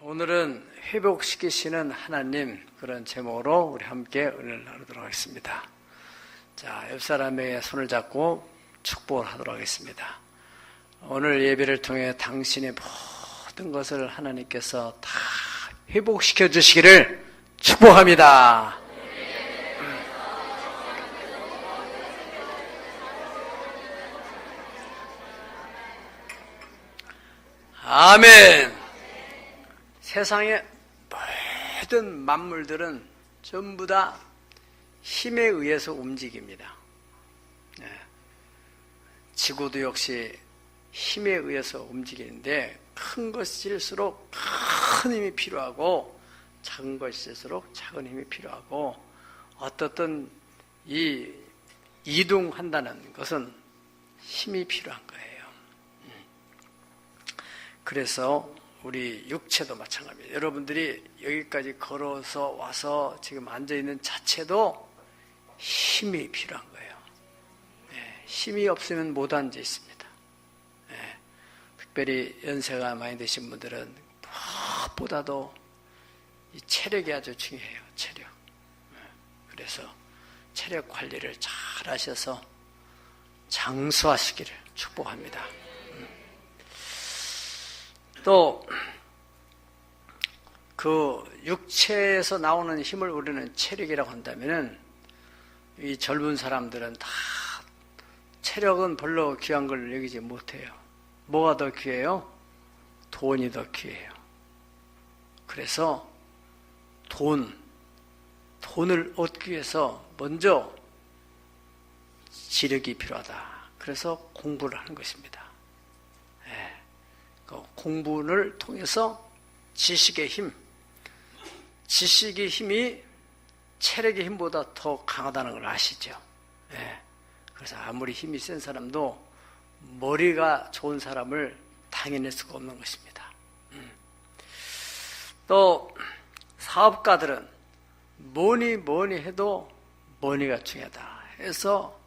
오늘은 회복시키시는 하나님, 그런 제목으로 우리 함께 은혜를 나누도록 하겠습니다. 자, 옆 사람의 손을 잡고 축복을 하도록 하겠습니다. 오늘 예배를 통해 당신의 모든 것을 하나님께서 다 회복시켜 주시기를 축복합니다. 아멘. 세상의 모든 만물들은 전부 다 힘에 의해서 움직입니다. 지구도 역시 힘에 의해서 움직이는데, 큰 것일수록 큰 힘이 필요하고 작은 것일수록 작은 힘이 필요하고, 어떻든 이 이동한다는 것은 힘이 필요한 거예요. 그래서 우리 육체도 마찬가지입니다. 여러분들이 여기까지 걸어서 와서 지금 앉아있는 자체도 힘이 필요한 거예요. 힘이 없으면 못 앉아 있습니다. 특별히 연세가 많이 드신 분들은 무엇보다도 이 체력이 아주 중요해요. 체력. 그래서 체력 관리를 잘 하셔서 장수하시기를 축복합니다. 또 그 육체에서 나오는 힘을 우리는 체력이라고 한다면은, 이 젊은 사람들은 다 체력은 별로 귀한 걸 여기지 못해요. 뭐가 더 귀해요? 돈이 더 귀해요. 그래서 돈을 얻기 위해서 먼저 지력이 필요하다. 그래서 공부를 하는 것입니다. 공부를 통해서 지식의 힘이 체력의 힘보다 더 강하다는 걸 아시죠? 그래서 아무리 힘이 센 사람도 머리가 좋은 사람을 당해낼 수가 없는 것입니다. 또 사업가들은 뭐니 해도 머니가 중요하다 해서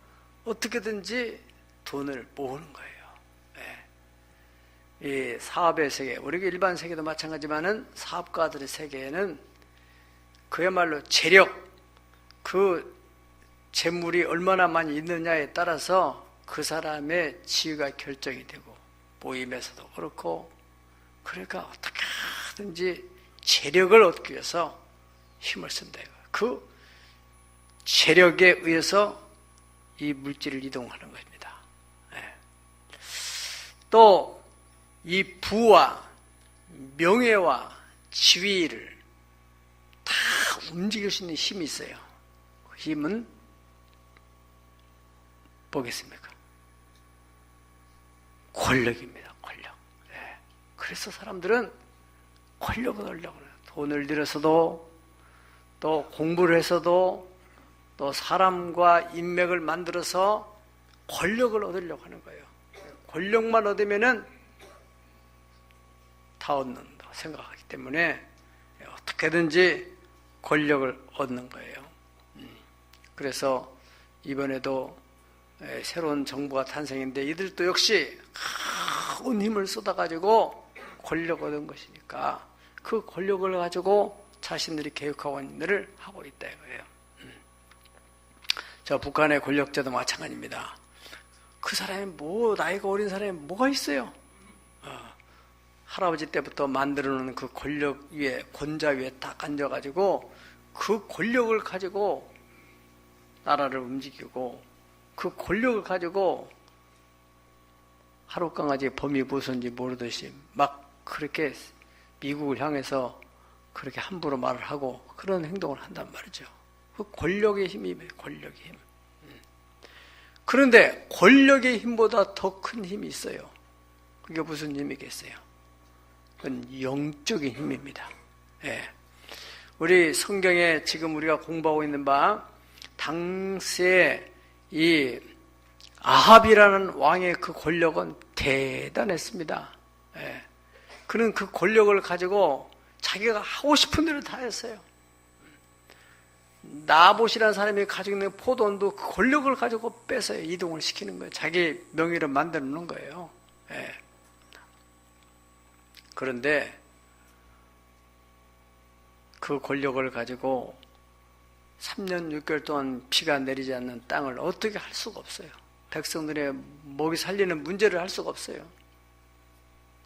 어떻게든지 돈을 모으는 거예요. 이 사업의 세계, 우리 일반 세계도 마찬가지지만은 사업가들의 세계에는 그야말로 재력, 그 재물이 얼마나 많이 있느냐에 따라서 그 사람의 지위가 결정이 되고, 모임에서도 그렇고, 그러니까 어떻게 하든지 재력을 얻기 위해서 힘을 쓴다. 그 재력에 의해서 이 물질을 이동하는 것입니다. 또 이 부와 명예와 지위를 다 움직일 수 있는 힘이 있어요. 그 힘은 뭐겠습니까? 권력입니다. 권력. 그래서 사람들은 권력을 얻으려고 해요. 돈을 들여서도, 또 공부를 해서도, 또 사람과 인맥을 만들어서 권력을 얻으려고 하는 거예요. 권력만 얻으면은 다 얻는다 생각하기 때문에 어떻게든지 권력을 얻는 거예요. 그래서 이번에도 새로운 정부가 탄생했는데, 이들도 역시 큰 힘을 쏟아가지고 권력을 얻은 것이니까 그 권력을 가지고 자신들이 계획하고 있는 일을 하고 있다 이거예요. 저 북한의 권력자도 마찬가지입니다. 그 사람이 나이가 어린 사람이 뭐가 있어요? 할아버지 때부터 만들어놓은 그 권력 위에, 권자 위에 딱 앉아가지고 그 권력을 가지고 나라를 움직이고, 그 권력을 가지고 하룻강아지 범이 무엇인지 모르듯이 막 그렇게 미국을 향해서 그렇게 함부로 말을 하고 그런 행동을 한단 말이죠. 그 권력의 힘이에요. 권력의 힘. 그런데 권력의 힘보다 더 큰 힘이 있어요. 그게 무슨 힘이겠어요? 그건 영적인 힘입니다. 우리 성경에 지금 우리가 공부하고 있는 바, 당시에 이 아합이라는 왕의 그 권력은 대단했습니다. 그는 그 권력을 가지고 자기가 하고 싶은 대로 다 했어요. 나봇이라는 사람이 가지고 있는 포도원도 그 권력을 가지고 뺏어요. 이동을 시키는 거예요. 자기 명의로 만들어 놓는 거예요. 그런데 그 권력을 가지고 3년 6개월 동안 비가 내리지 않는 땅을 어떻게 할 수가 없어요. 백성들의 먹이 살리는 문제를 할 수가 없어요.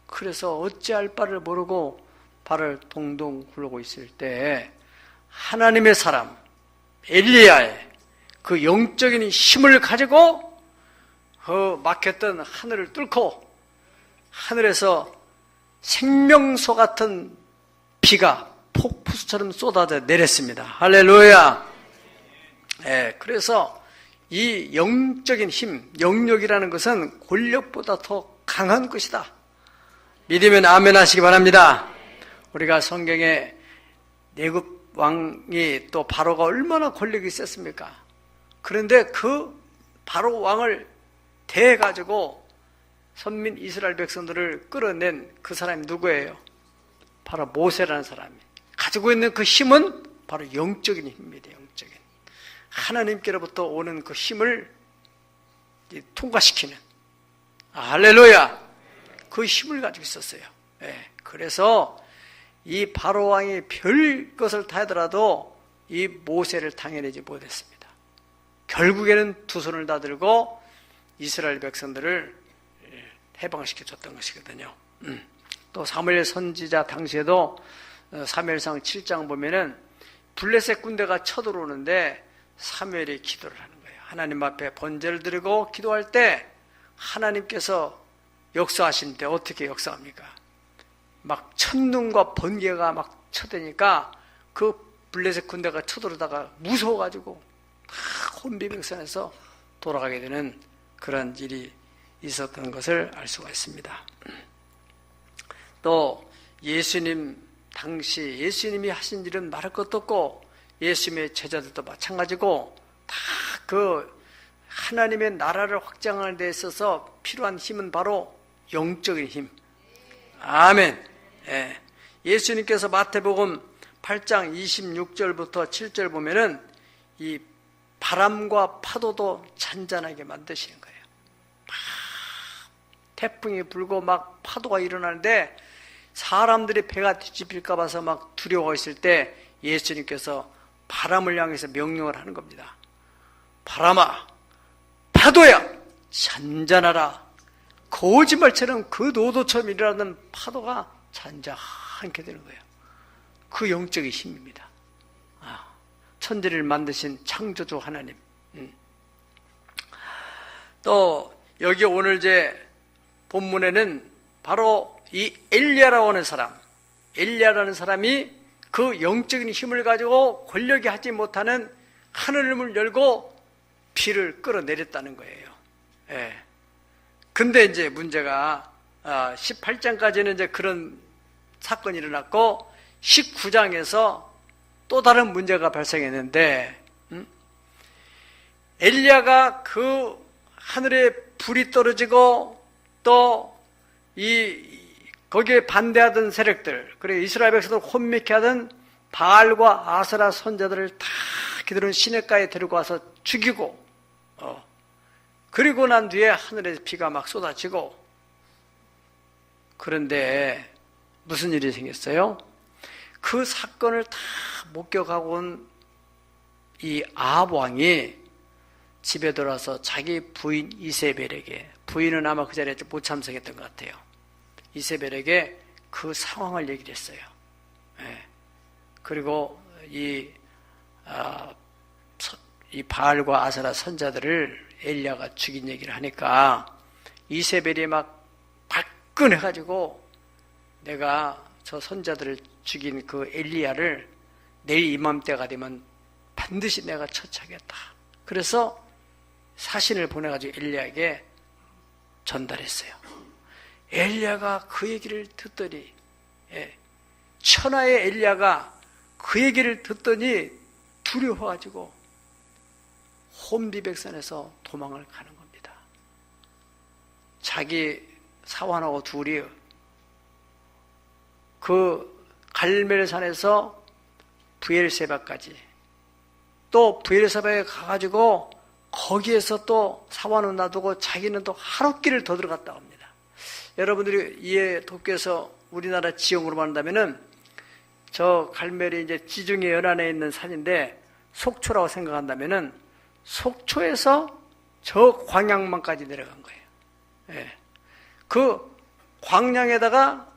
그래서 어찌할 바를 모르고 발을 동동 굴르고 있을 때 하나님의 사람 엘리야의 그 영적인 힘을 가지고 막혔던 하늘을 뚫고 하늘에서 생명소 같은 비가 폭포수처럼 쏟아져 내렸습니다. 할렐루야. 그래서 이 영적인 힘, 영력이라는 것은 권력보다 더 강한 것이다. 믿으면 아멘 하시기 바랍니다. 우리가 성경에 내굽 왕이 또 바로가 얼마나 권력이 셌습니까? 그런데 그 바로 왕을 대해가지고 선민 이스라엘 백성들을 끌어낸 그 사람이 누구예요? 바로 모세라는 사람이 가지고 있는 그 힘은 바로 영적인 힘입니다. 영적인 하나님께로부터 오는 그 힘을 통과시키는 할렐루야. 그 힘을 가지고 있었어요. 그래서 이 바로 왕이 별 것을 다 하더라도 이 모세를 당해내지 못했습니다. 결국에는 두 손을 다 들고 이스라엘 백성들을 해방시켜줬던 것이거든요. 또 사무엘 선지자 당시에도 사무엘상 7장 보면은 블레셋 군대가 쳐들어오는데 사무엘이 기도를 하는 거예요. 하나님 앞에 번제를 드리고 기도할 때 하나님께서 역사하시는데 어떻게 역사합니까? 막 천둥과 번개가 막 쳐대니까 그 블레셋 군대가 쳐들어오다가 무서워가지고 혼비백산해서 돌아가게 되는 그런 일이 있었던 것을 알 수가 있습니다. 또 예수님 당시 예수님이 하신 일은 말할 것도 없고 예수님의 제자들도 마찬가지고 다 그 하나님의 나라를 확장하는 데 있어서 필요한 힘은 바로 영적인 힘. 아멘. 예수님께서 마태복음 8장 26절부터 7절 보면은 이 바람과 파도도 잔잔하게 만드시는 거예요. 막 태풍이 불고 막 파도가 일어나는데 사람들이 배가 뒤집힐까 봐서 막 두려워했을 때 예수님께서 바람을 향해서 명령을 하는 겁니다. 바람아, 파도야, 잔잔하라. 거짓말처럼 그 노도처럼 일어나는 파도가 잔잔하게 되는 거예요. 그 영적인 힘입니다. 천지를 만드신 창조주 하나님. 또 여기 오늘 제 본문에는 바로 이 엘리야라고 하는 사람, 엘리야라는 사람이 그 영적인 힘을 가지고 권력이 하지 못하는 하늘을 열고 비를 끌어내렸다는 거예요. 근데 이제 문제가 18장까지는 이제 그런 사건이 일어났고 19장에서 또 다른 문제가 발생했는데 엘리야가 그 하늘에 불이 떨어지고 또 거기에 반대하던 세력들, 그리고 이스라엘 백성들을 혼미케 하던 바알과 아세라 선자들을 다 그들은 시냇가에 데리고 와서 죽이고 그리고 난 뒤에 하늘에서 비가 막 쏟아지고 그런데 무슨 일이 생겼어요? 그 사건을 다 목격하고 온 이 아합 왕이 집에 돌아서 자기 부인 이세벨에게, 부인은 아마 그 자리에 못 참석했던 것 같아요. 이세벨에게 그 상황을 얘기를 했어요. 그리고 이 바알과 아세라 선자들을 엘리야가 죽인 얘기를 하니까 이세벨이 막 발끈해가지고 내가 저 선자들을 죽인 그 엘리야를 내일 이맘때가 되면 반드시 내가 처치하겠다. 그래서 사신을 보내가지고 엘리야에게 전달했어요. 엘리야가 그 얘기를 듣더니 천하의 엘리야가 그 얘기를 듣더니 두려워가지고 혼비백산에서 도망을 가는 겁니다. 자기 사환하고 둘이 그 갈멜산에서 브엘세바까지 또 브엘세바에 가가지고 거기에서 또 사환을 놔두고 자기는 또 하룻길을 더 들어갔다 옵니다. 여러분들이 이해 돕기 위해서 우리나라 지형으로 말한다면은 저 갈멜이 이제 지중해 연안에 있는 산인데 속초라고 생각한다면은 속초에서 저 광양만까지 내려간 거예요. 예. 그 광양에다가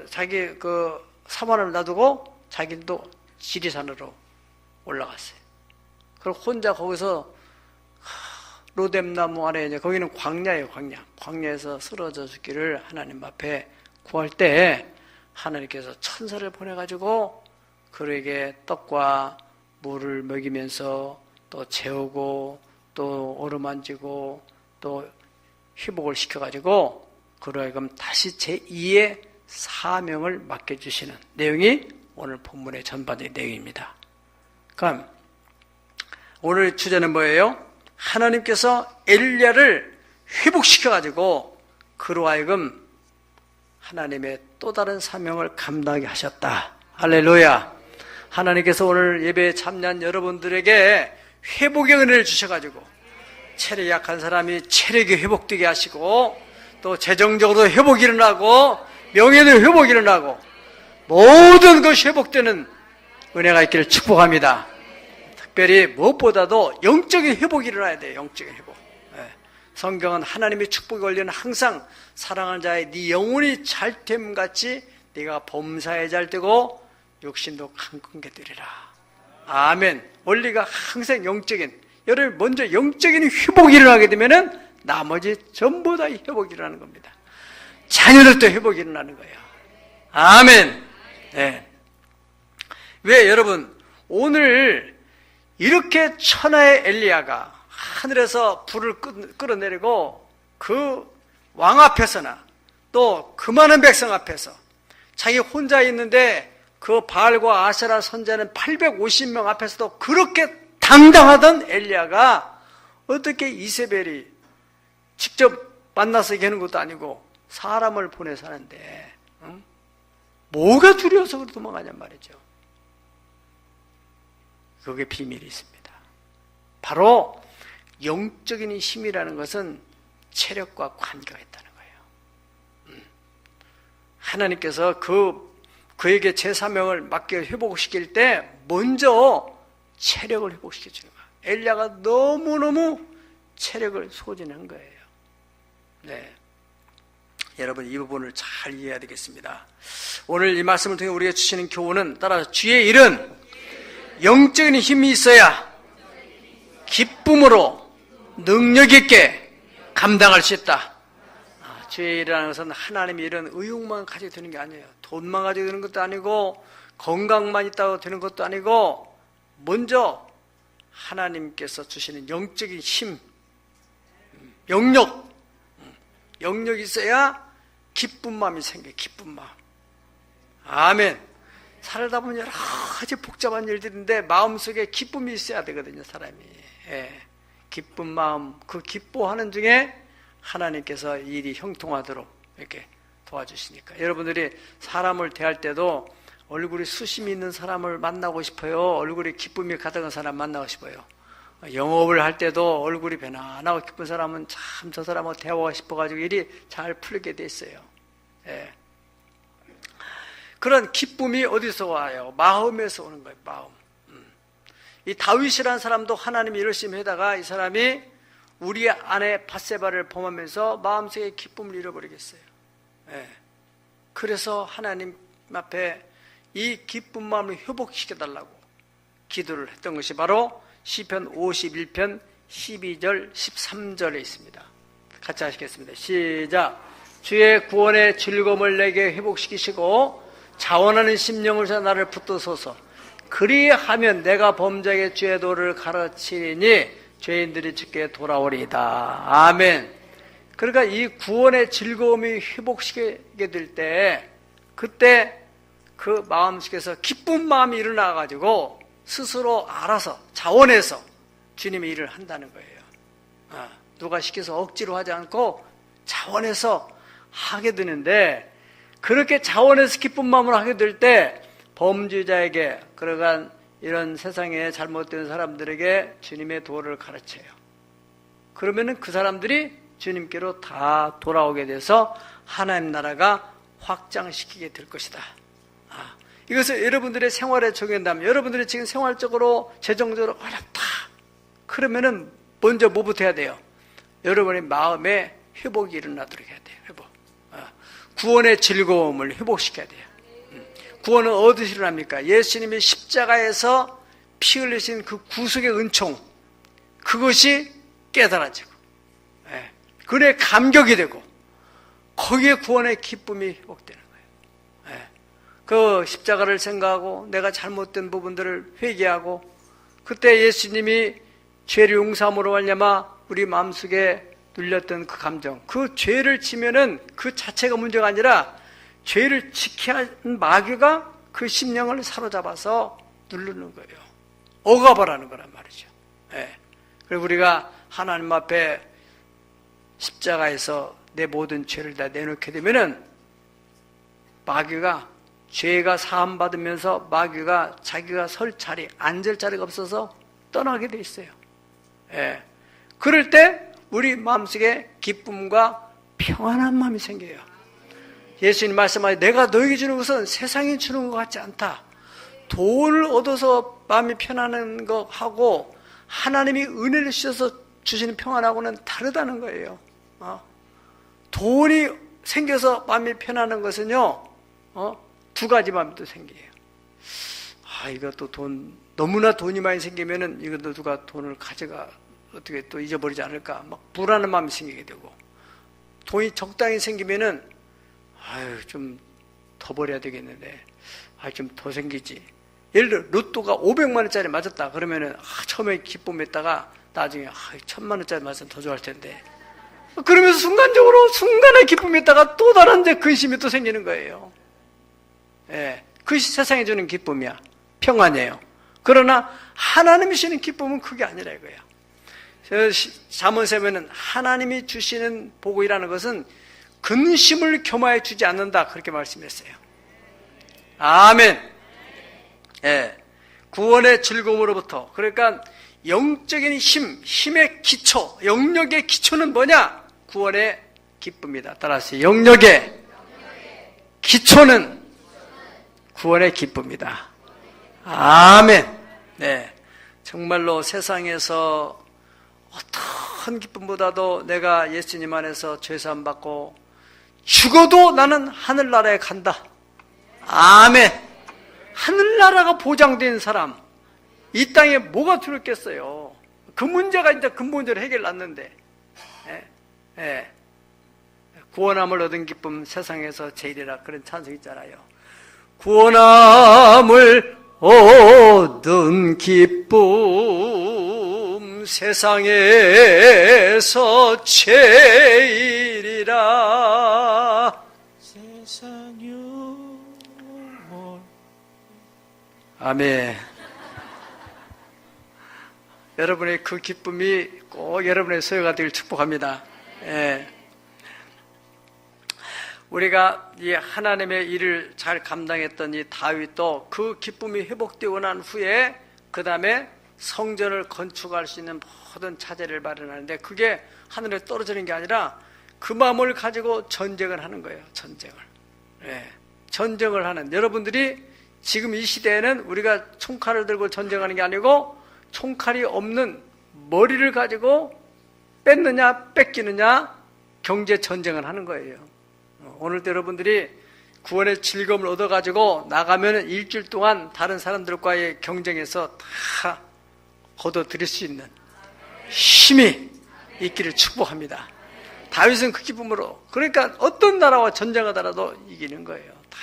자기 그 사관을 놔두고 자기도 지리산으로 올라갔어요. 그리고 혼자 거기서 로뎀나무 아래, 이제 거기는 광야예요, 광야. 광야에서 쓰러져 죽기를 하나님 앞에 구할 때 하나님께서 천사를 보내가지고 그에게 떡과 물을 먹이면서 또 재우고 또 어루만지고 또 회복을 시켜가지고 그로 하여금 다시 제2의 사명을 맡겨주시는 내용이 오늘 본문의 전반의 내용입니다. 그럼 오늘 주제는 뭐예요? 하나님께서 엘리야를 회복시켜가지고 그로 하여금 하나님의 또 다른 사명을 감당하게 하셨다. 할렐루야. 하나님께서 오늘 예배에 참여한 여러분들에게 회복의 은혜를 주셔가지고 체력이 약한 사람이 체력이 회복되게 하시고 또 재정적으로 회복이 일어나고 명예도 회복이 일어나고 모든 것이 회복되는 은혜가 있기를 축복합니다. 특별히 무엇보다도 영적인 회복이 일어나야 돼요. 영적인 회복. 성경은 하나님의 축복이 걸리는 항상 사랑하는 자의 네 영혼이 잘됨같이 네가 범사에 잘되고 육신도 강건케 되리라. 아멘. 원리가 항상 영적인, 여러분 먼저 영적인 회복이 일어나게 되면은 나머지 전부 다 회복이 일어나는 겁니다. 자녀들도 회복이 일어나는 거예요. 아멘. 네. 왜 여러분 오늘 이렇게 천하의 엘리야가 하늘에서 불을 끌어내리고 그 왕 앞에서나 또 그 많은 백성 앞에서 자기 혼자 있는데 그 바알과 아세라 선자는 850명 앞에서도 그렇게 당당하던 엘리야가 어떻게 이세벨이 직접 만나서 얘기하는 것도 아니고 사람을 보내서 하는데 뭐가 두려워서 도망가냔 말이죠. 그게 비밀이 있습니다. 바로 영적인 힘이라는 것은 체력과 관계가 있다는 거예요. 하나님께서 그에게 제 사명을 맡겨 회복시킬 때 먼저 체력을 회복시켜 주는 거예요. 엘리야가 너무너무 체력을 소진한 거예요. 네. 여러분 이 부분을 잘 이해해야 되겠습니다. 오늘 이 말씀을 통해 우리가 주시는 교훈은 따라서 주의 일은 영적인 힘이 있어야 기쁨으로 능력 있게 감당할 수 있다. 주의 일이라는 것은 하나님의 일은 의욕만 가지고 되는 게 아니에요. 돈만 가지고 되는 것도 아니고 건강만 있다고 되는 것도 아니고 먼저 하나님께서 주시는 영적인 힘, 영력이 있어야 기쁜 마음이 생겨요. 기쁜 마음. 아멘. 살다 보면 여러 가지 복잡한 일들인데 마음속에 기쁨이 있어야 되거든요. 사람이. 예. 기쁜 마음, 그 기뻐하는 중에 하나님께서 일이 형통하도록 이렇게 도와주시니까. 여러분들이 사람을 대할 때도 얼굴이 수심이 있는 사람을 만나고 싶어요? 얼굴이 기쁨이 가득한 사람 만나고 싶어요? 영업을 할 때도 얼굴이 편안하고 기쁜 사람은 참 저 사람하고 대화하고 싶어가지고 일이 잘 풀리게 돼 있어요. 예. 그런 기쁨이 어디서 와요? 마음에서 오는 거예요. 마음. 이 다윗이라는 사람도 하나님이 열심히 하다가 이 사람이 우리 아내 밧세바를 범하면서 마음속에 기쁨을 잃어버리겠어요. 예. 그래서 하나님 앞에 이 기쁜 마음을 회복시켜달라고 기도를 했던 것이 바로 시편 51편 12절 13절에 있습니다. 같이 하시겠습니다. 시작. 주의 구원의 즐거움을 내게 회복시키시고 자원하는 심령을 사 나를 붙드소서. 그리하면 내가 범죄에게 죄의 도를 가르치리니 죄인들이 주께 돌아오리이다. 아멘. 그러니까 이 구원의 즐거움이 회복시키게 될 때 그때 그 마음속에서 기쁜 마음이 일어나가지고 스스로 알아서 자원해서 주님의 일을 한다는 거예요. 누가 시켜서 억지로 하지 않고 자원해서 하게 되는데 그렇게 자원해서 기쁜 마음으로 하게 될 때 범죄자에게 그러간 이런 세상에 잘못된 사람들에게 주님의 도를 가르쳐요. 그러면은 그 사람들이 주님께로 다 돌아오게 돼서 하나님 나라가 확장시키게 될 것이다. 이것을 여러분들의 생활에 적용한다면, 여러분들이 지금 생활적으로 재정적으로 어렵다 그러면은 먼저 뭐부터 해야 돼요? 여러분의 마음에 회복이 일어나도록 해야 돼요. 회복. 구원의 즐거움을 회복시켜야 돼요. 구원은 어디서 일어납니까? 예수님이 십자가에서 피 흘리신 그 구속의 은총, 그것이 깨달아지고, 그의 감격이 되고, 거기에 구원의 기쁨이 회복되는 거예요. 그 십자가를 생각하고 내가 잘못된 부분들을 회개하고, 그때 예수님이 죄를 용서함으로 말미암아 우리 마음속에 눌렸던 그 감정, 그 죄를 지면은 그 자체가 문제가 아니라 죄를 지켜야 하는 마귀가 그 심령을 사로잡아서 누르는 거예요. 억압하라는 거란 말이죠. 그리고 우리가 하나님 앞에 십자가에서 내 모든 죄를 다 내놓게 되면은 마귀가, 죄가 사함받으면서 마귀가 자기가 설 자리, 앉을 자리가 없어서 떠나게 돼 있어요. 그럴 때 우리 마음속에 기쁨과 평안한 마음이 생겨요. 예수님 말씀하시되 내가 너에게 주는 것은 세상이 주는 것 같지 않다. 돈을 얻어서 마음이 편안한 것하고 하나님이 은혜를 주셔서 주시는 평안하고는 다르다는 거예요. 돈이 생겨서 마음이 편안한 것은요, 두 가지 마음이 또 생겨요. 이것도 너무나 돈이 많이 생기면은 이것도 누가 돈을 가져가 어떻게 또 잊어버리지 않을까, 막 불안한 마음이 생기게 되고, 돈이 적당히 생기면은 좀 더 버려야 되겠는데, 좀 더 생기지. 예를 들어 로또가 500만 원짜리 맞았다 그러면은 처음에 기쁨했다가 나중에 1000만 원짜리 맞으면 더 좋아할 텐데, 그러면서 순간에 기쁨했다가 또 다른 데 근심이 또 생기는 거예요. 그것이 세상에 주는 기쁨이야. 평안이에요. 그러나 하나님이 주시는 기쁨은 그게 아니라 이거예요. 잠언에 보면 하나님이 주시는 복이라는 것은 근심을 겸하여 주지 않는다, 그렇게 말씀했어요. 아멘. 구원의 즐거움으로부터, 그러니까 영적인 힘의 기초, 영역의 기초는 뭐냐? 구원의 기쁨이다. 따라서 영역의 기초는 구원의 기쁨이다. 아멘. 정말로 세상에서 어떤 기쁨보다도 내가 예수님 안에서 죄사함 받고 죽어도 나는 하늘나라에 간다. 아멘. 하늘나라가 보장된 사람, 이 땅에 뭐가 두렵겠어요? 그 문제가 이제 근본적으로 해결났는데, 구원함을 얻은 기쁨 세상에서 제일이라, 그런 찬송 있잖아요. 구원함을 얻은 기쁨 세상에서 제일이라. 아멘. 여러분의 그 기쁨이 꼭 여러분의 소유가 되길 축복합니다. 우리가 이 하나님의 일을 잘 감당했던 이 다윗도 그 기쁨이 회복되고 난 후에 그 다음에 성전을 건축할 수 있는 모든 차제를 마련하는데, 그게 하늘에 떨어지는 게 아니라 그 마음을 가지고 전쟁을 하는 거예요. 전쟁을 하는, 여러분들이 지금 이 시대에는 우리가 총칼을 들고 전쟁하는 게 아니고 총칼이 없는 머리를 가지고 뺏느냐 뺏기느냐 경제 전쟁을 하는 거예요. 오늘도 여러분들이 구원의 즐거움을 얻어가지고 나가면 일주일 동안 다른 사람들과의 경쟁에서 다 거둬들일 수 있는 힘이 있기를 축복합니다. 다윗은 그 기쁨으로, 그러니까 어떤 나라와 전쟁하더라도 이기는 거예요. 다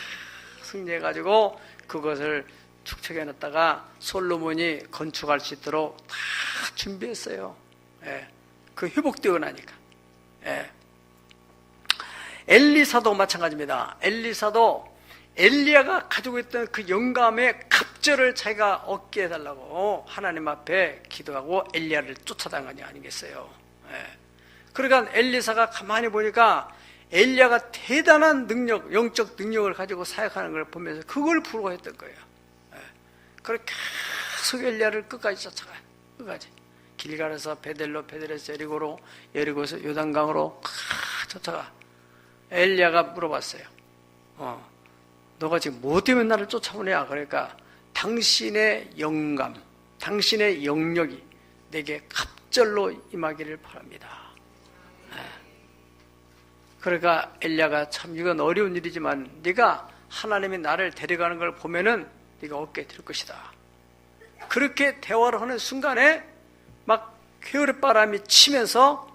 승리해가지고 그것을 축적해놨다가 솔로몬이 건축할 수 있도록 다 준비했어요. 그 회복되고 나니까. 엘리사도 마찬가지입니다. 엘리사도 엘리야가 가지고 있던 그 영감의 갑절을 자기가 얻게 해달라고 하나님 앞에 기도하고 엘리야를 쫓아다닌 거 아니겠어요? 그러니까 엘리사가 가만히 보니까 엘리야가 대단한 능력, 영적 능력을 가지고 사역하는 걸 보면서 그걸 부러워했던 거예요. 그래서 계속 엘리야를 끝까지 쫓아가요. 끝까지. 길갈에서 베델로, 베델에서 여리고로, 여리고에서 요단강으로 쫓아가. 엘리야가 물어봤어요. 너가 지금 뭐 때문에 나를 쫓아오냐? 그러니까 당신의 영감, 당신의 영역이 내게 갑절로 임하기를 바랍니다. 그러니까 엘리야가 참 이건 어려운 일이지만 네가 하나님이 나를 데려가는 걸 보면은 네가 얻게 될 것이다. 그렇게 대화를 하는 순간에 막 회오리바람이 치면서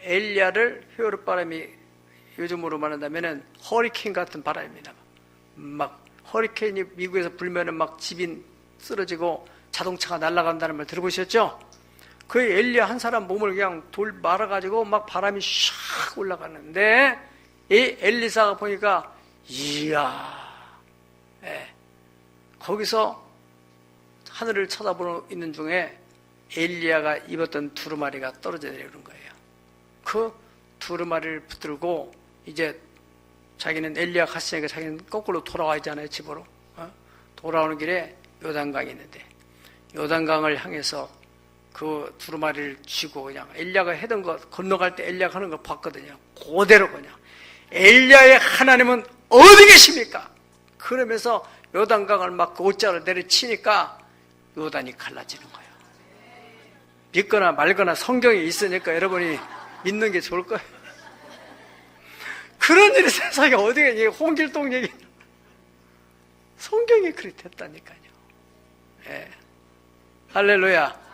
엘리야를, 회오리바람이 요즘으로 말한다면은 허리케인 같은 바람입니다. 막 허리케인이 미국에서 불면은 막 집이 쓰러지고 자동차가 날아간다는 말 들어보셨죠? 그 엘리야 한 사람 몸을 그냥 돌 말아가지고 막 바람이 샥 올라가는데 이 엘리사가 보니까 이야, 거기서 하늘을 쳐다보고 있는 중에 엘리야가 입었던 두루마리가 떨어져 내려오는 거예요. 그 두루마리를 붙들고 이제 자기는 엘리야 갔으니까 자기는 거꾸로 돌아와야잖아요, 집으로. 돌아오는 길에 요단강이 있는데 요단강을 향해서 그 두루마리를 쥐고 그냥 엘리야가 하던 거 건너갈 때 엘리야가 하는 거 봤거든요. 그대로 그냥 엘리야의 하나님은 어디 계십니까? 그러면서 요단강을 막 그 옷자를 내려치니까 요단이 갈라지는 거예요. 믿거나 말거나 성경이 있으니까 여러분이 믿는 게 좋을 거예요. 그런 일이 세상에 어디가 이게 홍길동 얘기 성경이 그렇게 됐다니까요. 예. 할렐루야.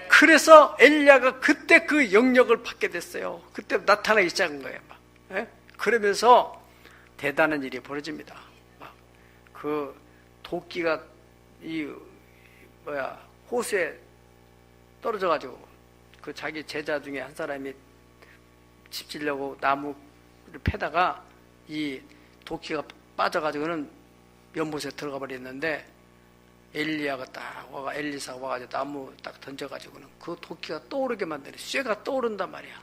그래서 엘리야가 그때 그 영역을 받게 됐어요. 그때 나타나기 시작한 거예요. 막. 예? 그러면서 대단한 일이 벌어집니다. 막 그 도끼가 호수에 떨어져가지고 그 자기 제자 중에 한 사람이 집 지려고 나무를 패다가 이 도끼가 빠져가지고는 연못에 들어가 버렸는데 엘리야가 딱 와가 엘리사가 와가지고 나무 딱 던져가지고는 그 도끼가 떠오르게 만드는 쇠가 떠오른단 말이야.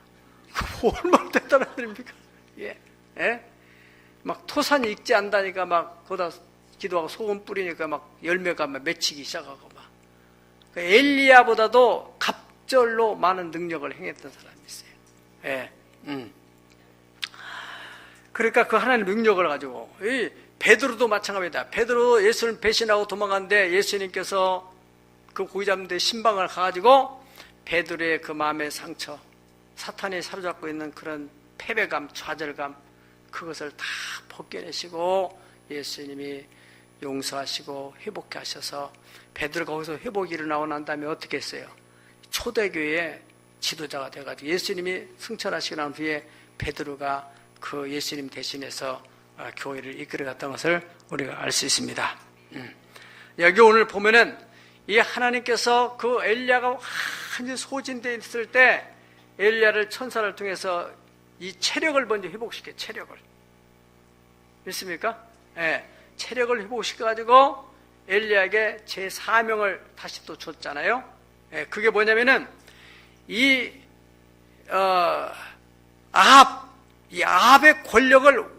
그 얼마나 대단한 일입니까? 예, 예? 막 토산이 익지 않다니까 막 거기다 기도하고 소금 뿌리니까 막 열매가 막 맺히기 시작하고 막. 그 엘리야보다도 갑절로 많은 능력을 행했던 사람이 있어요. 예, 그러니까 그 하나님의 능력을 가지고 이 베드로도 마찬가지입니다. 베드로 예수를 배신하고 도망갔는데 예수님께서 그 고기 잡는 데 신방을 가가지고 베드로의 그 마음의 상처, 사탄이 사로잡고 있는 그런 패배감, 좌절감, 그것을 다 벗겨내시고 예수님이 용서하시고 회복케 하셔서 베드로가 거기서 회복이 일어나고 난 다음에 어떻게 했어요? 초대교회의 지도자가 돼가지고 예수님이 승천하시고 난 후에 베드로가 그 예수님 대신해서 교회를 이끌어갔던 것을 우리가 알 수 있습니다. 여기 오늘 보면은 이 하나님께서 그 엘리야가 완전히 소진되어 있을 때 엘리야를 천사를 통해서 이 체력을 먼저 회복시켜요. 체력을. 믿습니까? 예. 체력을 회복시켜가지고 엘리야에게 제 사명을 다시 또 줬잖아요. 예. 그게 뭐냐면은 이 아합의 권력을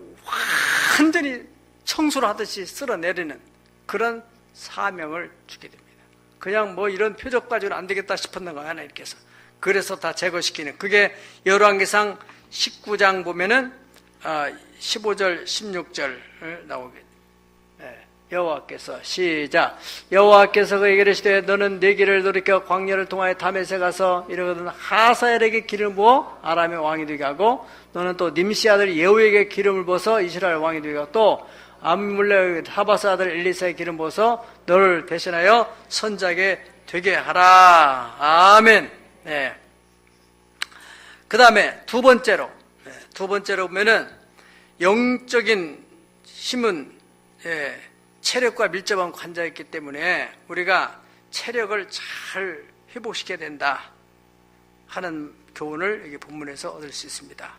완전히 청소를 하듯이 쓸어내리는 그런 사명을 주게 됩니다. 그냥 뭐 이런 표적 가지고는 안 되겠다 싶었는 거예요, 하나님께서. 그래서 다 제거시키는. 그게 열왕기상 19장 보면은 15절, 16절 나오게. 여호와께서 시작. 여호와께서 그에게 이르시되 너는 내 길을 돌이켜 광야를 통하여 다메섹에 가서 이르거든 하사엘에게 기름을 부어 아람의 왕이 되게 하고 너는 또 님시 아들 예후에게 기름을 부어서 이스라엘 왕이 되게 하고 또 암물레 하바스 아들 엘리사의 기름 부어서 너를 대신하여 선지자게 되게 하라. 아멘. 네. 그 다음에 두 번째로 보면은 영적인 힘은 체력과 밀접한 관계있기 때문에 우리가 체력을 잘 회복시켜야 된다 하는 교훈을 여기 본문에서 얻을 수 있습니다.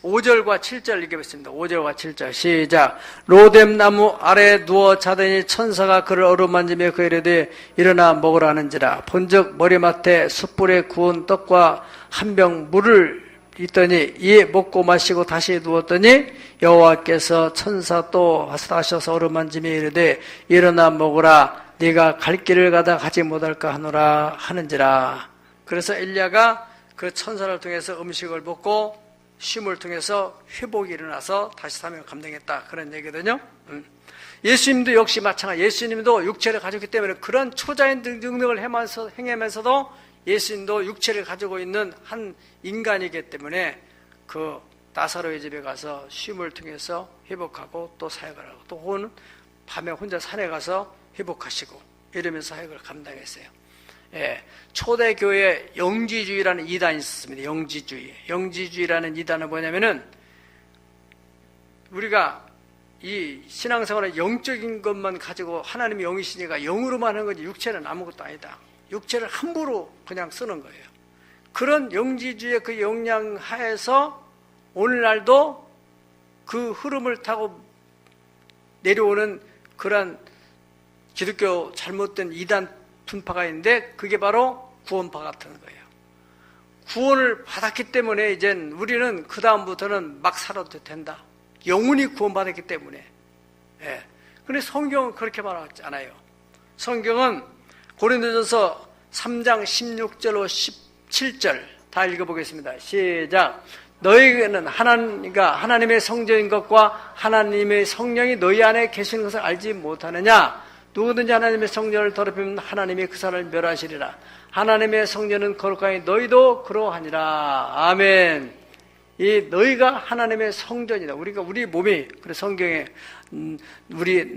5절과 7절 읽어보겠습니다. 5절과 7절 시작. 로뎀나무 아래에 누워 자더니 천사가 그를 어루만지며 그 이르되 일어나 먹으라 하는지라. 본즉 머리맡에 숯불에 구운 떡과 한 병 물을 있더니 이에 먹고 마시고 다시 누웠더니 여호와께서 천사 또 하셔서 어루만지며 이르되 일어나 먹으라. 네가 갈 길을 가다 가지 못할까 하노라 하는지라. 그래서 엘리야가 그 천사를 통해서 음식을 먹고 쉼을 통해서 회복이 일어나서 다시 사명을 감당했다. 그런 얘기거든요. 예수님도 역시 마찬가지. 예수님도 육체를 가졌기 때문에 그런 초자연 능력을 행하면서도 예수님도 육체를 가지고 있는 한 인간이기 때문에 그 나사로의 집에 가서 쉼을 통해서 회복하고 또 사역을 하고 또 혹은 밤에 혼자 산에 가서 회복하시고 이러면서 사역을 감당했어요. 예, 초대교회에 영지주의라는 이단이 있었습니다. 영지주의라는 이단은 뭐냐면은 우리가 이 신앙생활은 영적인 것만 가지고 하나님이 영이시니까 영으로만 하는 거지 육체는 아무것도 아니다. 육체를 함부로 그냥 쓰는 거예요. 그런 영지주의의 그 영향 하에서 오늘날도 그 흐름을 타고 내려오는 그런 기독교 잘못된 이단 분파가 있는데 그게 바로 구원파 같은 거예요. 구원을 받았기 때문에 이젠 우리는 그 다음부터는 막 살아도 된다. 영원히 구원받았기 때문에. 예. 근데 성경은 그렇게 말하지 않아요. 성경은 고린도전서 3장 16절로 17절 다 읽어보겠습니다. 시작. 너희는 하나님의 성전인 것과 하나님의 성령이 너희 안에 계시는 것을 알지 못하느냐? 누구든지 하나님의 성전을 더럽히면 하나님이 그 사람을 멸하시리라. 하나님의 성전은 거룩하니 너희도 그러하니라. 아멘. 이 너희가 하나님의 성전이다. 우리 몸이 그래 성경에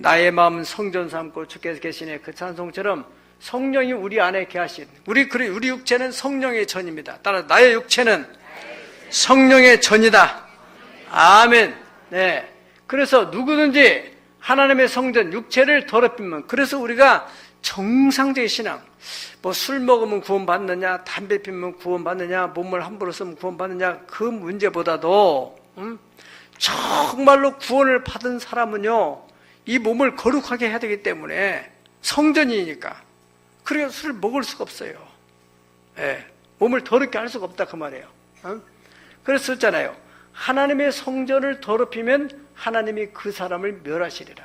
나의 마음은 성전 삼고 주께서 계시네 그 찬송처럼 성령이 우리 안에 계하신 우리 육체는 성령의 전입니다. 따라 나의 육체는 성령의 전이다. 아멘. 네. 그래서 누구든지 하나님의 성전 육체를 더럽히면 그래서 우리가 정상적인 신앙 뭐 술 먹으면 구원받느냐 담배 피우면 구원받느냐 몸을 함부로 쓰면 구원받느냐 그 문제보다도 정말로 구원을 받은 사람은요 이 몸을 거룩하게 해야 되기 때문에 성전이니까 그래서 술을 먹을 수가 없어요. 예, 몸을 더럽게 할 수가 없다 그 말이에요. 그래서 썼잖아요. 하나님의 성전을 더럽히면 하나님이 그 사람을 멸하시리라.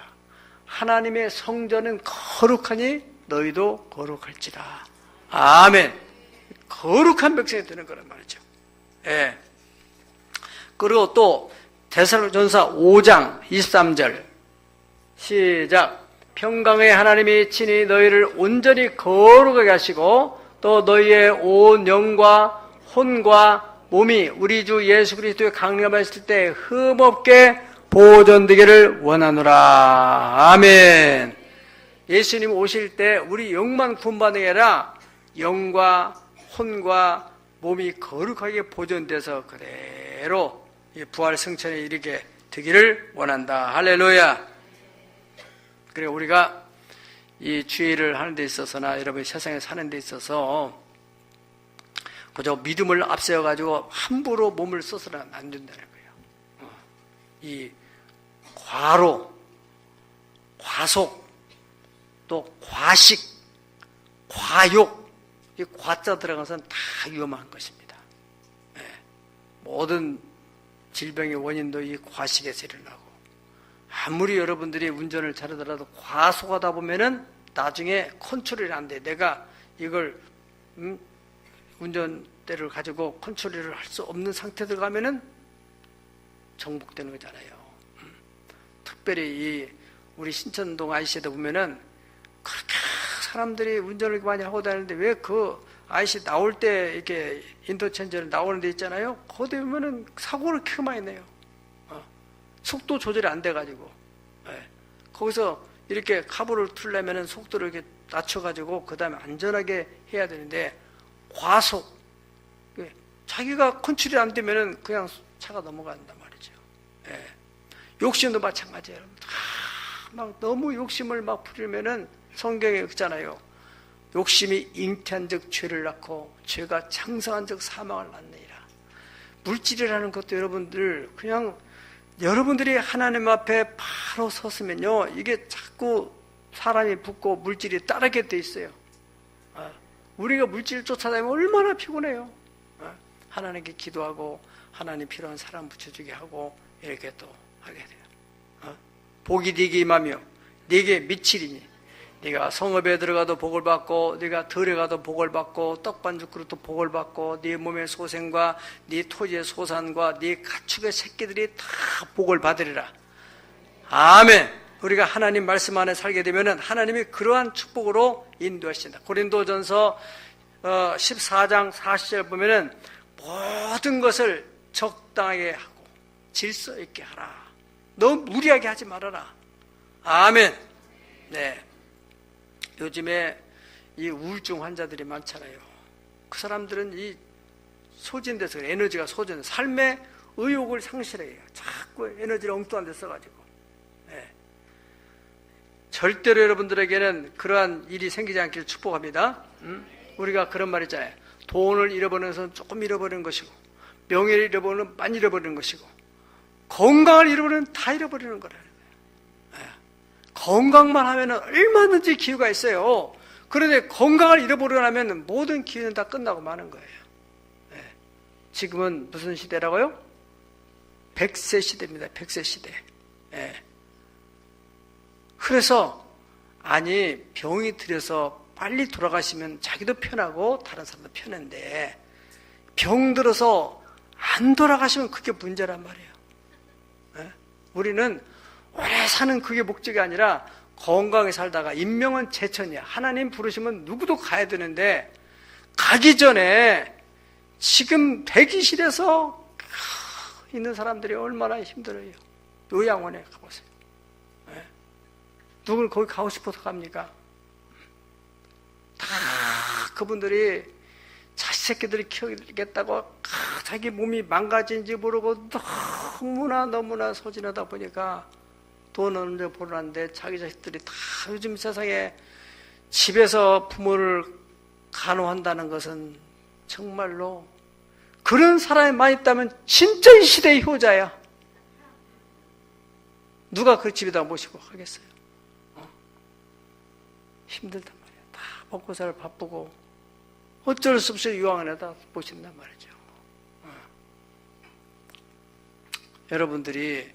하나님의 성전은 거룩하니 너희도 거룩할지라. 아멘. 거룩한 백성이 되는 거란 말이죠. 예. 그리고 또 데살로니가전서 5장 23절 시작. 평강의 하나님이 친히 너희를 온전히 거룩하게 하시고 또 너희의 온 영과 혼과 몸이 우리 주 예수 그리스도의 강림을 했을 때 흠없게 보존되기를 원하노라. 아멘. 예수님 오실 때 우리 영만 구원받는 게 아니라 영과 혼과 몸이 거룩하게 보존돼서 그대로 부활 승천에 이르게 되기를 원한다. 할렐루야. 그래 우리가 이 주의를 하는 데 있어서나 여러분 세상에 사는 데 있어서 그저 믿음을 앞세워 가지고 함부로 몸을 써서는 안 된다는 거예요. 이 과로, 과속, 또 과식, 과욕, 이 과자 들어가서는 다 위험한 것입니다. 네. 모든 질병의 원인도 이 과식에서 일어나고 아무리 여러분들이 운전을 잘하더라도 과속하다 보면은 나중에 컨트롤이 안 돼. 내가 이걸 운전대를 가지고 컨트롤을 할 수 없는 상태 들어가면은 정복되는 거잖아요. 특별히 이 우리 신천동 IC에도 보면은 그렇게 사람들이 운전을 많이 하고 다니는데 왜 그 IC 나올 때 이렇게 인터체인지를 나오는 데 있잖아요. 거기 보면은 사고를 크게 많이 내요. 속도 조절이 안 돼가지고 거기서 이렇게 카브를 틀려면은 속도를 이렇게 낮춰가지고 그 다음에 안전하게 해야 되는데 과속 자기가 컨트롤이 안 되면은 그냥 차가 넘어간단 말이죠. 욕심도 마찬가지예요. 막 너무 욕심을 막 부리면은 성경에 있잖아요. 욕심이 잉태한즉 죄를 낳고 죄가 창성한즉 사망을 낳느니라. 물질이라는 것도 여러분들 그냥 여러분들이 하나님 앞에 바로 섰으면요 이게 자꾸 사람이 붙고 물질이 따르게 돼 있어요. 우리가 물질 쫓아다니면 얼마나 피곤해요. 하나님께 기도하고 하나님 필요한 사람 붙여주게 하고 이렇게 또 하게 돼요. 복이 네게 임하며 네게 미치리니 네가 성읍에 들어가도 복을 받고 네가 들에 가도 복을 받고 떡반죽 그릇도 복을 받고 네 몸의 소생과 네 토지의 소산과 네 가축의 새끼들이 다 복을 받으리라. 아멘. 우리가 하나님 말씀 안에 살게 되면 하나님이 그러한 축복으로 인도하신다. 고린도전서 14장 40절 보면은 모든 것을 적당하게 하고 질서 있게 하라. 너무 무리하게 하지 말아라. 아멘. 네. 요즘에 이 우울증 환자들이 많잖아요. 그 사람들은 이 소진돼서 에너지가 소진, 삶의 의욕을 상실해요. 자꾸 에너지를 엉뚱한 데 써가지고. 네. 절대로 여러분들에게는 그러한 일이 생기지 않기를 축복합니다. 우리가 그런 말 있잖아요. 돈을 잃어버리는 것은 조금 잃어버리는 것이고, 명예를 잃어버리는 건 많이 잃어버리는 것이고, 건강을 잃어버리는 다 잃어버리는 거라는 거예요. 네. 건강만 하면 얼마든지 기회가 있어요. 그런데 건강을 잃어버리고 나면 모든 기회는 다 끝나고 마는 거예요. 네. 지금은 무슨 시대라고요? 100세 시대입니다. 100세 시대. 네. 그래서 아니 병이 들여서 빨리 돌아가시면 자기도 편하고 다른 사람도 편한데 병 들어서 안 돌아가시면 그게 문제란 말이에요. 네? 우리는 오래 사는 그게 목적이 아니라 건강하게 살다가 인명은 제천이야. 하나님 부르시면 누구도 가야 되는데 가기 전에 지금 대기실에서 있는 사람들이 얼마나 힘들어요. 요양원에 가보세요. 네? 누구는 거기 가고 싶어서 갑니까? 다 그분들이 자식 새끼들이 키우겠다고 자기 몸이 망가진지 모르고 너무나 소진하다 보니까 돈은 이제 보는데 자기 자식들이 다 요즘 세상에 집에서 부모를 간호한다는 것은 정말로 그런 사람이 많이 있다면 진짜 이 시대의 효자야. 누가 그 집에다 모시고 하겠어요? 힘들단 말이야. 다 먹고 살 바쁘고 어쩔 수 없이 유황원에다 모신단 말이죠. 여러분들이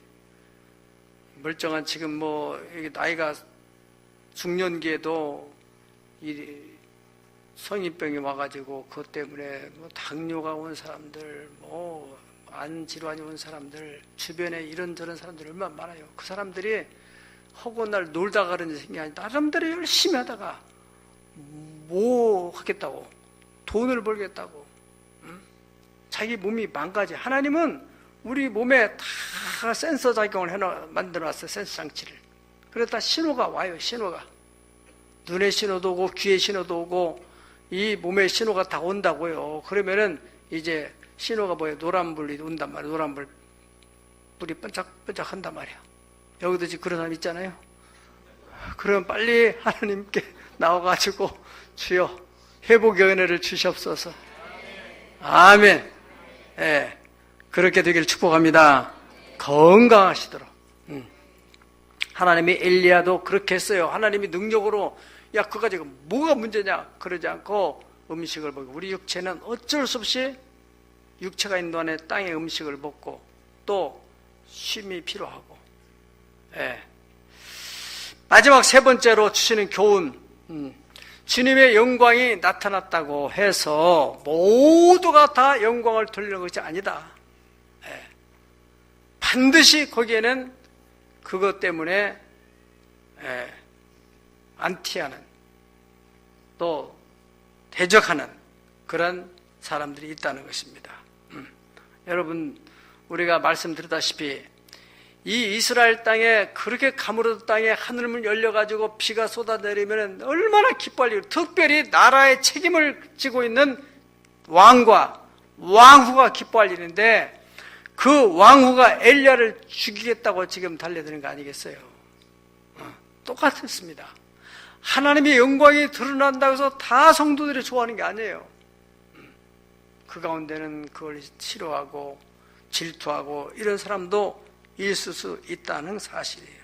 멀쩡한 지금 뭐 나이가 중년기에도 이 성인병이 와가지고 그것 때문에 뭐 당뇨가 온 사람들, 뭐 안 질환이 온 사람들, 주변에 이런저런 사람들이 얼마나 많아요. 그 사람들이 허구한 날 놀다가 그런 게 아니라 나름대로 열심히 하다가 뭐 하겠다고, 돈을 벌겠다고, 자기 몸이 망가져. 하나님은 우리 몸에 다 센서 작용을 만들어놨어요. 센서 장치를. 그래서 다 신호가 와요. 신호가 눈의 신호도 오고 귀의 신호도 오고 이 몸의 신호가 다 온다고요. 그러면은 이제 신호가 뭐예요? 노란불이 온단 말이에요. 노란불 불이 반짝반짝 한단 말이에요. 여기도 지금 그런 사람 있잖아요. 그럼 빨리 하나님께 나와가지고 주여 회복의 은혜를 주시옵소서. 아멘. 예. 그렇게 되기를 축복합니다. 건강하시도록. 하나님이 엘리야도 그렇게 했어요. 하나님이 능력으로 야 그거 가지고 뭐가 문제냐 그러지 않고 음식을 먹고, 우리 육체는 어쩔 수 없이 육체가 있는 동안에 땅의 음식을 먹고 또 쉼이 필요하고. 예. 마지막 세 번째로 주시는 교훈, 주님의 영광이 나타났다고 해서 모두가 다 영광을 돌리는 것이 아니다. 예. 반드시 거기에는 그것 때문에 안티하는 또 대적하는 그런 사람들이 있다는 것입니다. 여러분 우리가 말씀드렸다시피 이 이스라엘 땅에 그렇게 가물어도 땅에 하늘문 열려가지고 비가 쏟아내리면 얼마나 기뻐할 일. 특별히 나라의 책임을 지고 있는 왕과 왕후가 기뻐할 일인데 그 왕후가 엘리야를 죽이겠다고 지금 달려드는 거 아니겠어요? 똑같습니다. 하나님의 영광이 드러난다고 해서 다 성도들이 좋아하는 게 아니에요. 그 가운데는 그걸 싫어하고 질투하고 이런 사람도 있을 수 있다는 사실이에요.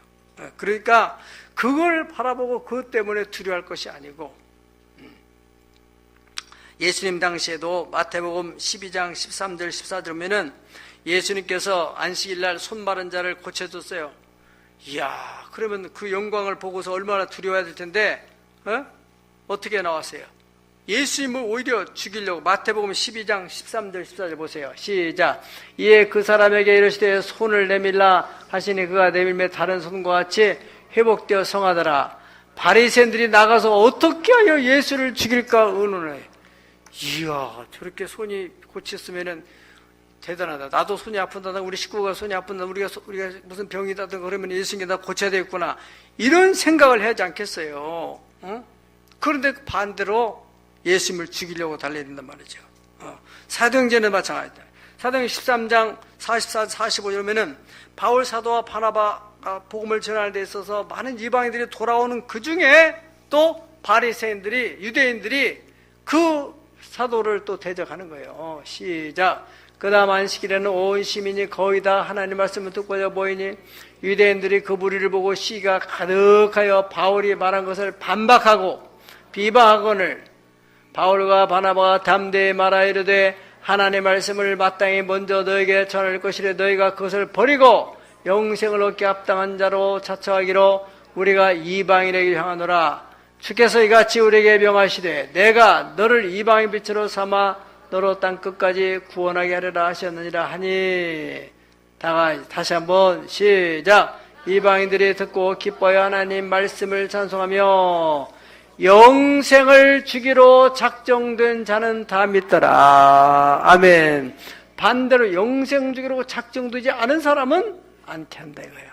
그러니까 그걸 바라보고 그것 때문에 두려워할 것이 아니고, 예수님 당시에도 마태복음 12장 13절 14절 보면은 예수님께서 안식일날 손 마른 자를 고쳐줬어요. 이야, 그러면 그 영광을 보고서 얼마나 두려워야 될 텐데, 어떻게 나왔어요? 예수님을 오히려 죽이려고. 마태복음 12장 13절 14절 보세요. 시작. 이에 그 사람에게 이르시되 손을 내밀라 하시니 그가 내밀매 다른 손과 같이 회복되어 성하더라. 바리새인들이 나가서 어떻게 하여 예수를 죽일까 의논해. 이야, 저렇게 손이 고쳤으면은 대단하다. 나도 손이 아픈다. 우리 식구가 손이 아픈다. 우리가 무슨 병이다든 그러면 예수님께 나 고쳐야 되겠구나. 이런 생각을 하지 않겠어요. 그런데 반대로 예수님을 죽이려고 달려야 된단 말이죠. 사도행전은 마찬가지다. 사도행전 13장 44, 45 이러면은 바울 사도와 바나바가 복음을 전하는 데 있어서 많은 이방인들이 돌아오는 그 중에 또 바리새인들이, 유대인들이 그 사도를 또 대적하는 거예요. 시작. 그 다음 안식일에는 온 시민이 거의 다 하나님 말씀을 듣고자 모이니 유대인들이 그 무리를 보고 시가 가득하여 바울이 말한 것을 반박하고 비방하거늘 바울과 바나바가 담대히 말하 이르되 하나님의 말씀을 마땅히 먼저 너에게 전할 것이래 너희가 그것을 버리고 영생을 얻게 합당한 자로 자처하기로 우리가 이방인에게 향하노라. 주께서 이같이 우리에게 명하시되 내가 너를 이방인 빛으로 삼아 너로 땅 끝까지 구원하게 하리라 하셨느니라 하니. 다시 한번 시작. 이방인들이 듣고 기뻐하여 하나님 말씀을 찬송하며 영생을 주기로 작정된 자는 다 믿더라. 아멘. 반대로 영생 주기로 작정되지 않은 사람은 않게 한다 이거예요.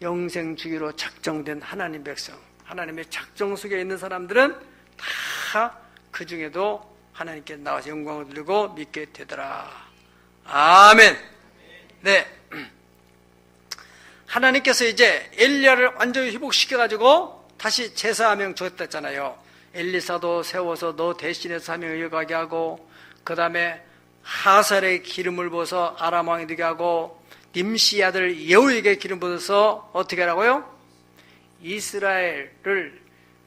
영생 주기로 작정된 하나님 백성, 하나님의 작정 속에 있는 사람들은 다 그 중에도 하나님께 나와서 영광을 돌리고 믿게 되더라. 아멘. 네. 하나님께서 이제 엘리야를 완전히 회복시켜가지고 다시 제사 한 명 줬다 했잖아요. 엘리사도 세워서 너 대신해서 한 명을 이어가게 하고, 그 다음에 하살에 기름을 부어서 아람 왕이 되게 하고, 님시 아들 예후에게 기름 부어서 어떻게 하라고요? 이스라엘을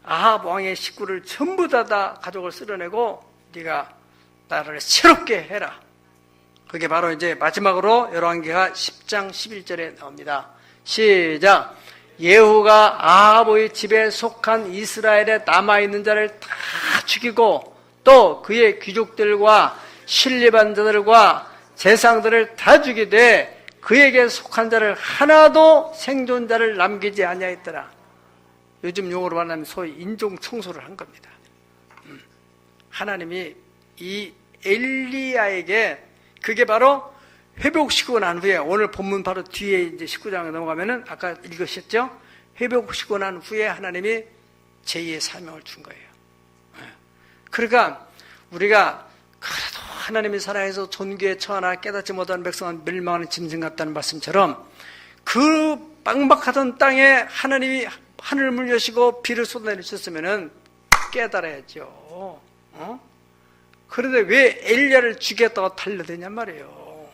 아합 왕의 식구를 전부 다 가족을 쓸어내고 네가 나라를 새롭게 해라. 그게 바로 이제 마지막으로 열왕기하 10장 11절에 나옵니다. 시작. 예후가 아합의 집에 속한 이스라엘에 남아있는 자를 다 죽이고 또 그의 귀족들과 신립한 자들과 재상들을 다 죽이되 그에게 속한 자를 하나도 생존자를 남기지 아니하였더라. 요즘 용어로 말하면 소위 인종 청소를 한 겁니다. 하나님이 이 엘리야에게 그게 바로 회복시키고 난 후에, 오늘 본문 바로 뒤에 이제 19장에 넘어가면은 아까 읽으셨죠? 회복시키고 난 후에 하나님이 제2의 사명을 준 거예요. 그러니까 우리가 그래도 하나님이 살아서 존귀에 처하나 깨닫지 못하는 백성은 멸망하는 짐승 같다는 말씀처럼 그 빡빡하던 땅에 하나님이 하늘을 여시고 비를 쏟아내셨으면은 깨달아야죠. 그런데 왜 엘리야를 죽였다고 달려드냔 말이에요.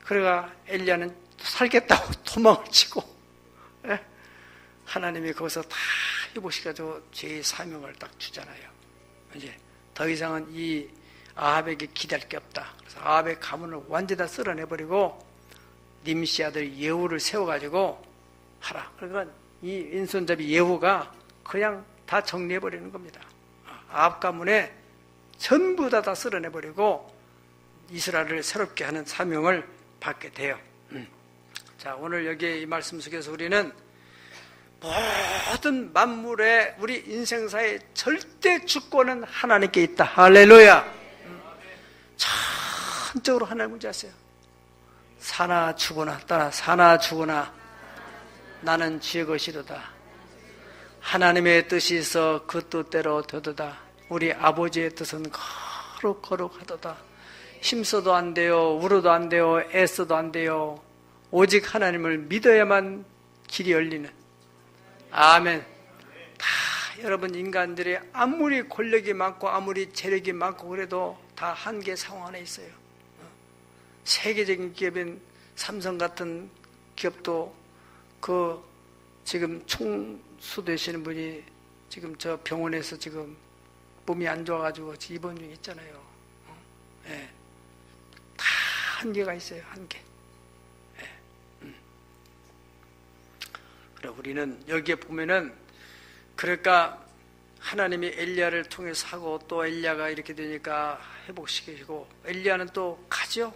그래가 엘리야는 살겠다고 도망을 치고, 하나님이 거기서 다 회복시켜서 제 사명을 딱 주잖아요. 이제 더 이상은 이 아합에게 기대할 게 없다. 그래서 아합의 가문을 완전히 다 쓸어내버리고 님시 아들 예후를 세워가지고 하라. 그러니까 이 왼손잡이 예후가 그냥 다 정리해버리는 겁니다. 아합 가문에 전부 다 쓸어내버리고 이스라엘을 새롭게 하는 사명을 받게 돼요. 자, 오늘 여기 이 말씀 속에서 우리는 모든 만물의 우리 인생사의 절대 주권은 하나님께 있다. 할렐루야. 전적으로 하나님 문제 아세요? 사나 죽으나, 따라 사나 죽으나 나는 주의 것이로다. 하나님의 뜻이 있어 그 뜻대로 되도다. 우리 아버지의 뜻은 거룩거룩하도다. 힘써도 안 돼요. 울어도 안 돼요. 애써도 안 돼요. 오직 하나님을 믿어야만 길이 열리는. 아멘. 다 여러분 인간들이 아무리 권력이 많고 아무리 재력이 많고 그래도 다 한계 상황 안에 있어요. 세계적인 기업인 삼성 같은 기업도 그 지금 총수 되시는 분이 지금 저 병원에서 지금 몸이 안 좋아가지고 입원 중에 있잖아요. 예. 다 한계가 있어요. 한계. 예. 그래 우리는 여기에 보면은 그러니까 하나님이 엘리야를 통해서 하고 또 엘리야가 이렇게 되니까 회복시키시고 엘리야는 또 가죠.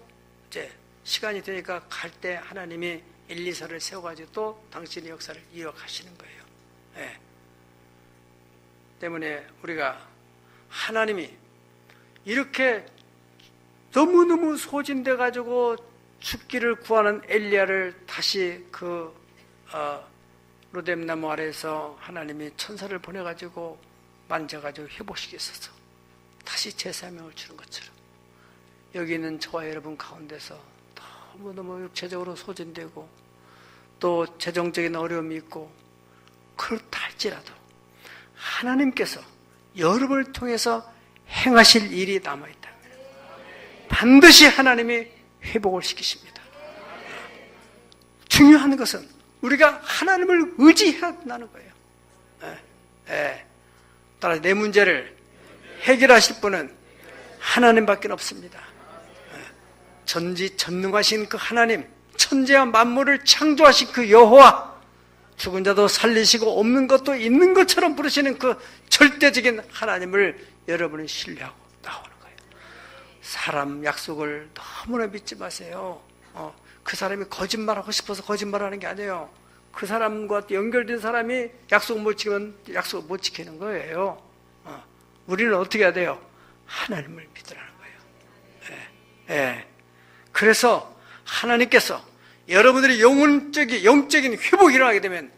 이제 시간이 되니까 갈 때 하나님이 엘리사를 세워가지고 또 당신의 역사를 이어가시는 거예요. 예. 때문에 우리가 하나님이 이렇게 너무너무 소진돼 가지고 죽기를 구하는 엘리야를 다시 그 로뎀나무 아래에서 하나님이 천사를 보내가지고 만져가지고 회복시켰어서 다시 제사명을 주는 것처럼 여기 있는 저와 여러분 가운데서 너무너무 육체적으로 소진되고 또 재정적인 어려움이 있고 그렇다 할지라도 하나님께서 여러분을 통해서 행하실 일이 남아있다. 반드시 하나님이 회복을 시키십니다. 중요한 것은 우리가 하나님을 의지해야 한다는 거예요. 따라서 내 문제를 해결하실 분은 하나님밖에 없습니다. 전지전능하신 그 하나님, 천지와 만물을 창조하신 그 여호와, 죽은 자도 살리시고 없는 것도 있는 것처럼 부르시는 그 절대적인 하나님을 여러분이 신뢰하고 나오는 거예요. 사람 약속을 너무나 믿지 마세요. 그 사람이 거짓말하고 싶어서 거짓말하는 게 아니에요. 그 사람과 연결된 사람이 약속 못 지키면 약속 못 지키는 거예요. 우리는 어떻게 해야 돼요? 하나님을 믿으라는 거예요. 그래서 하나님께서 여러분들이 영적인 회복이 일어나게 되면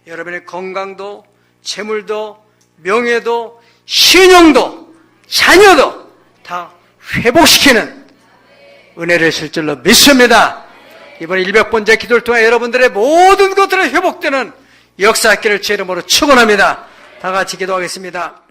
여러분의 건강도, 재물도, 명예도, 신용도, 자녀도 다 회복시키는 은혜를 실 줄로 믿습니다. 이번 100번째 기도를 통해 여러분들의 모든 것들을 회복되는 역사학기를 제 이름으로 축원합니다. 다 같이 기도하겠습니다.